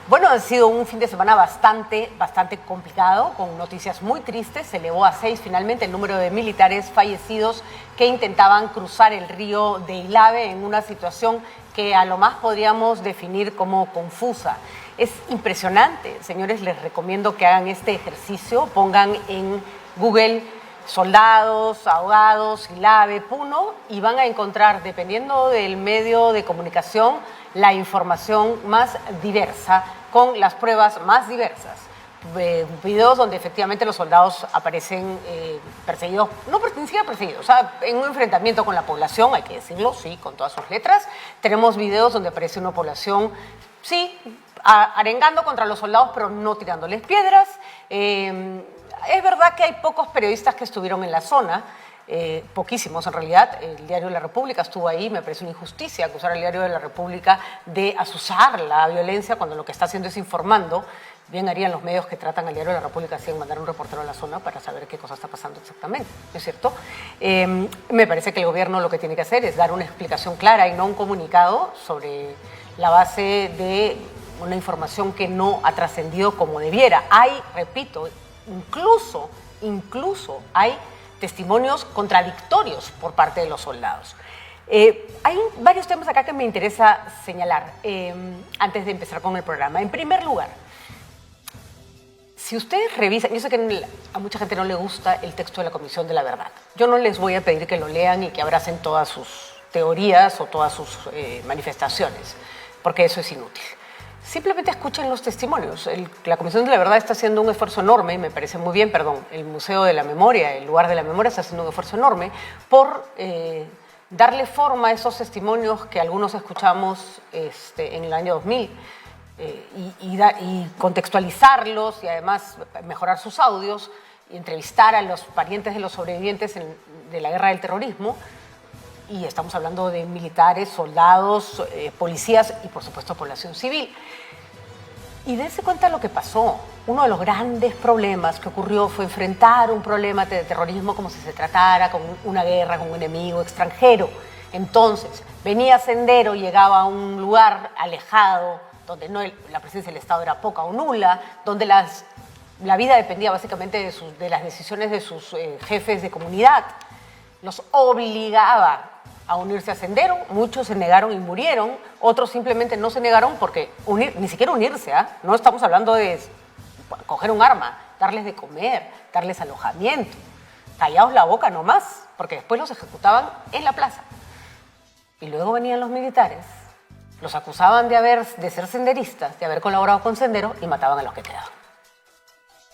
Bueno, ha sido un fin de semana bastante complicado, con noticias muy tristes. Se elevó a 6 finalmente el número de militares fallecidos que intentaban cruzar el río de Ilave en una situación que a lo más podríamos definir como confusa. Es impresionante, señores, les recomiendo que hagan este ejercicio, pongan en Google soldados, ahogados, Ilave, Puno, y van a encontrar, dependiendo del medio de comunicación, la información más diversa, con las pruebas más diversas. Videos donde efectivamente los soldados aparecen perseguidos, no ni siquiera perseguidos, o sea, en un enfrentamiento con la población, hay que decirlo, sí, con todas sus letras. Tenemos videos donde aparece una población, sí, arengando contra los soldados, pero no tirándoles piedras. Es verdad que hay pocos periodistas que estuvieron en la zona, poquísimos en realidad. El Diario de la República estuvo ahí. Me parece una injusticia acusar al Diario de la República de azuzar la violencia cuando lo que está haciendo es informando. Bien harían los medios que tratan al Diario de la República sin mandar un reportero a la zona para saber qué cosa está pasando exactamente, ¿no es cierto? Me parece que el gobierno lo que tiene que hacer es dar una explicación clara y no un comunicado sobre la base de una información que no ha trascendido como debiera. Hay, repito, incluso hay testimonios contradictorios por parte de los soldados. Hay varios temas acá que me interesa señalar antes de empezar con el programa. En primer lugar, si ustedes revisan, yo sé que a mucha gente no le gusta el texto de la Comisión de la Verdad. Yo no les voy a pedir que lo lean y que abracen todas sus teorías o todas sus manifestaciones, porque eso es inútil. Simplemente escuchen los testimonios. La Comisión de la Verdad está haciendo un esfuerzo enorme, y me parece muy bien, el Museo de la Memoria, el lugar de la memoria, está haciendo un esfuerzo enorme por darle forma a esos testimonios que algunos escuchamos en el año 2000 y contextualizarlos y además mejorar sus audios y entrevistar a los parientes de los sobrevivientes de la guerra del terrorismo. Y estamos hablando de militares, soldados, policías y, por supuesto, población civil. Y dense cuenta de lo que pasó. Uno de los grandes problemas que ocurrió fue enfrentar un problema de terrorismo como si se tratara con una guerra con un enemigo extranjero. Entonces, venía Sendero, llegaba a un lugar alejado, donde la presencia del Estado era poca o nula, donde la vida dependía básicamente de las decisiones de sus jefes de comunidad. Los obligaba a unirse a Sendero, muchos se negaron y murieron, otros simplemente no se negaron porque ni siquiera unirse, no estamos hablando de coger un arma, darles de comer, darles alojamiento, callaos la boca nomás, porque después los ejecutaban en la plaza. Y luego venían los militares, los acusaban de ser senderistas, de haber colaborado con Sendero y mataban a los que quedaban.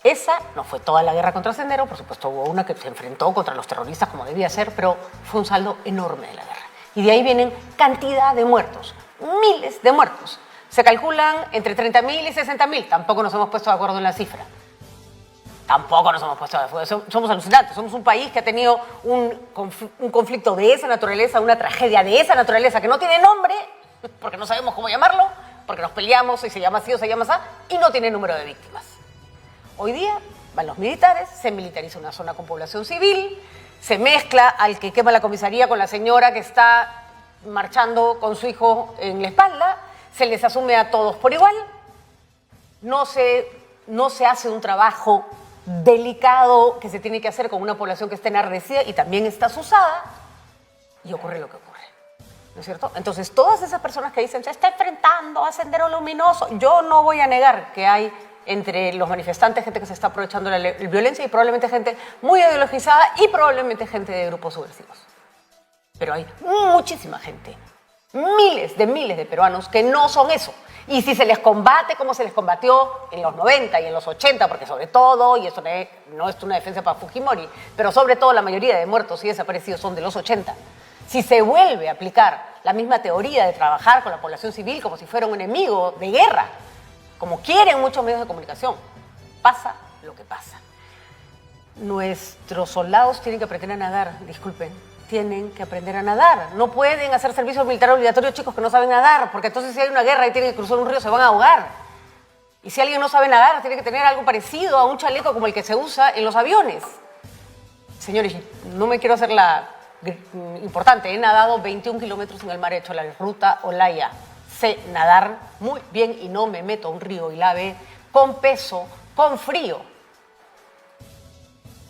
Esa no fue toda la guerra contra Sendero, por supuesto hubo una que se enfrentó contra los terroristas como debía ser, pero fue un saldo enorme de la guerra. Y de ahí vienen cantidad de muertos, miles de muertos. Se calculan entre 30.000 y 60.000, tampoco nos hemos puesto de acuerdo en la cifra. Tampoco nos hemos puesto de acuerdo, somos alucinantes, somos un país que ha tenido un conflicto de esa naturaleza, una tragedia de esa naturaleza que no tiene nombre, porque no sabemos cómo llamarlo, porque nos peleamos y se llama así o se llama así, y no tiene número de víctimas. Hoy día van los militares, se militariza una zona con población civil, se mezcla al que quema la comisaría con la señora que está marchando con su hijo en la espalda, se les asume a todos por igual, no se hace un trabajo delicado que se tiene que hacer con una población que está enardecida y también está asusada, y ocurre lo que ocurre, ¿no es cierto? Entonces, todas esas personas que dicen, se está enfrentando a Sendero Luminoso, yo no voy a negar que hay entre los manifestantes gente que se está aprovechando de la violencia y probablemente gente muy ideologizada y probablemente gente de grupos subversivos. Pero hay muchísima gente, miles de peruanos que no son eso. Y si se les combate como se les combatió en los 90 y en los 80, porque sobre todo, y esto no es una defensa para Fujimori, pero sobre todo la mayoría de muertos y desaparecidos son de los 80, si se vuelve a aplicar la misma teoría de trabajar con la población civil como si fuera un enemigo de guerra, como quieren muchos medios de comunicación, pasa lo que pasa. Nuestros soldados tienen que aprender a nadar, disculpen, tienen que aprender a nadar. No pueden hacer servicio militar obligatorio chicos que no saben nadar, porque entonces si hay una guerra y tienen que cruzar un río se van a ahogar. Y si alguien no sabe nadar, tiene que tener algo parecido a un chaleco como el que se usa en los aviones. Señores, no me quiero hacer la importante, he nadado 21 kilómetros en el mar, he hecho la ruta Olaya. sé nadar muy bien y no me meto a un río y lave con peso, con frío.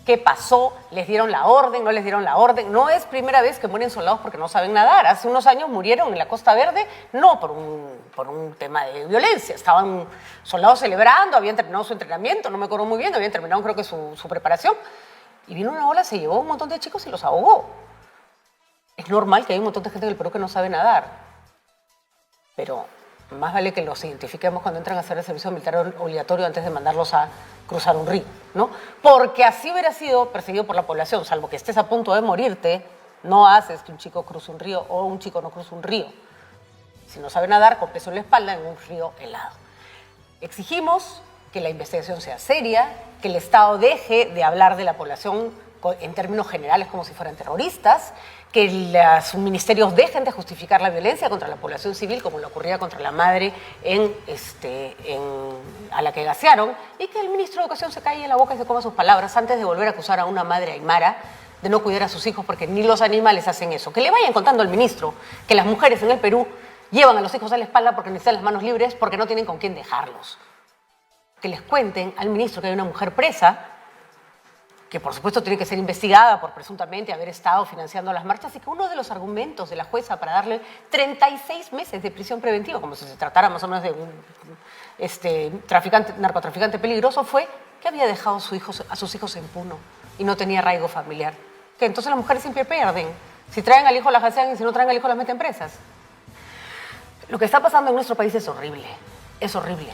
¿Qué pasó? ¿Les dieron la orden? ¿No les dieron la orden? No es primera vez que mueren soldados porque no saben nadar. Hace unos años murieron en la Costa Verde, no por un tema de violencia. Estaban soldados celebrando, habían terminado su entrenamiento, no me acuerdo muy bien, habían terminado creo que su preparación. Y vino una ola, se llevó un montón de chicos y los ahogó. Es normal que hay un montón de gente en el Perú que no sabe nadar. Pero más vale que los identifiquemos cuando entran a hacer el servicio militar obligatorio antes de mandarlos a cruzar un río, ¿no? Porque así hubiera sido perseguido por la población, salvo que estés a punto de morirte, no haces que un chico cruce un río o un chico no cruce un río. Si no sabe nadar, con peso en la espalda en un río helado. Exigimos que la investigación sea seria, que el Estado deje de hablar de la población en términos generales como si fueran terroristas, que los ministerios dejen de justificar la violencia contra la población civil como lo ocurría contra la madre a la que gasearon, y que el ministro de Educación se calle la boca y se coma sus palabras antes de volver a acusar a una madre aymara de no cuidar a sus hijos, porque ni los animales hacen eso. Que le vayan contando al ministro que las mujeres en el Perú llevan a los hijos a la espalda porque necesitan las manos libres, porque no tienen con quién dejarlos. Que les cuenten al ministro que hay una mujer presa, que por supuesto tiene que ser investigada por presuntamente haber estado financiando las marchas, y que uno de los argumentos de la jueza para darle 36 meses de prisión preventiva, como si se tratara más o menos de un narcotraficante peligroso, fue que había dejado a sus hijos en Puno y no tenía arraigo familiar. Que entonces las mujeres siempre pierden. Si traen al hijo las gasean y si no traen al hijo las meten presas. Lo que está pasando en nuestro país es horrible. Es horrible.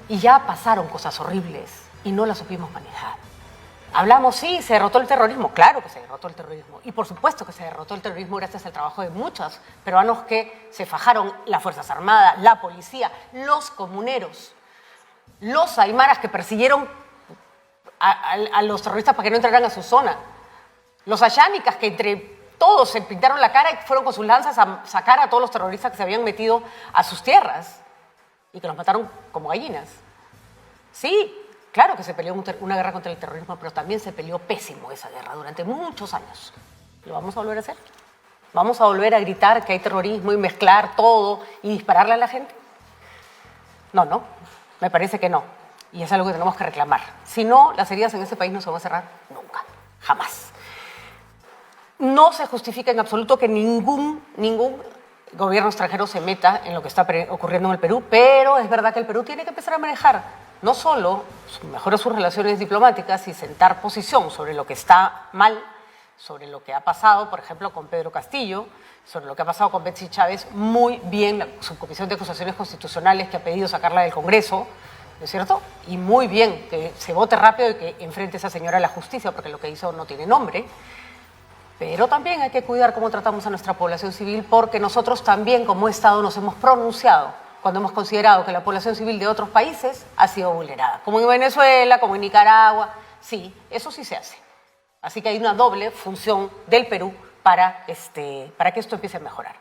Y ya pasaron cosas horribles y no las supimos manejar. Hablamos, sí, se derrotó el terrorismo. Claro que se derrotó el terrorismo. Y por supuesto que se derrotó el terrorismo gracias al trabajo de muchos peruanos que se fajaron, las Fuerzas Armadas, la policía, los comuneros, los aymaras que persiguieron a los terroristas para que no entraran a su zona, los ayánicas que entre todos se pintaron la cara y fueron con sus lanzas a sacar a todos los terroristas que se habían metido a sus tierras y que los mataron como gallinas. Sí. Claro que se peleó una guerra contra el terrorismo, pero también se peleó pésimo esa guerra durante muchos años. ¿Lo vamos a volver a hacer? ¿Vamos a volver a gritar que hay terrorismo y mezclar todo y dispararle a la gente? No, me parece que no. Y es algo que tenemos que reclamar. Si no, las heridas en este país no se van a cerrar nunca, jamás. No se justifica en absoluto que ningún gobierno extranjero se meta en lo que está ocurriendo en el Perú, pero es verdad que el Perú tiene que empezar a manejar no solo mejorar sus relaciones diplomáticas y sentar posición sobre lo que está mal, sobre lo que ha pasado, por ejemplo, con Pedro Castillo, sobre lo que ha pasado con Betsy Chávez, muy bien la Subcomisión de Acusaciones Constitucionales que ha pedido sacarla del Congreso, ¿no es cierto? Y muy bien que se vote rápido y que enfrente a esa señora a la justicia, porque lo que hizo no tiene nombre. Pero también hay que cuidar cómo tratamos a nuestra población civil, porque nosotros también como Estado nos hemos pronunciado cuando hemos considerado que la población civil de otros países ha sido vulnerada, como en Venezuela, como en Nicaragua. Sí, eso sí se hace. Así que hay una doble función del Perú para que esto empiece a mejorar.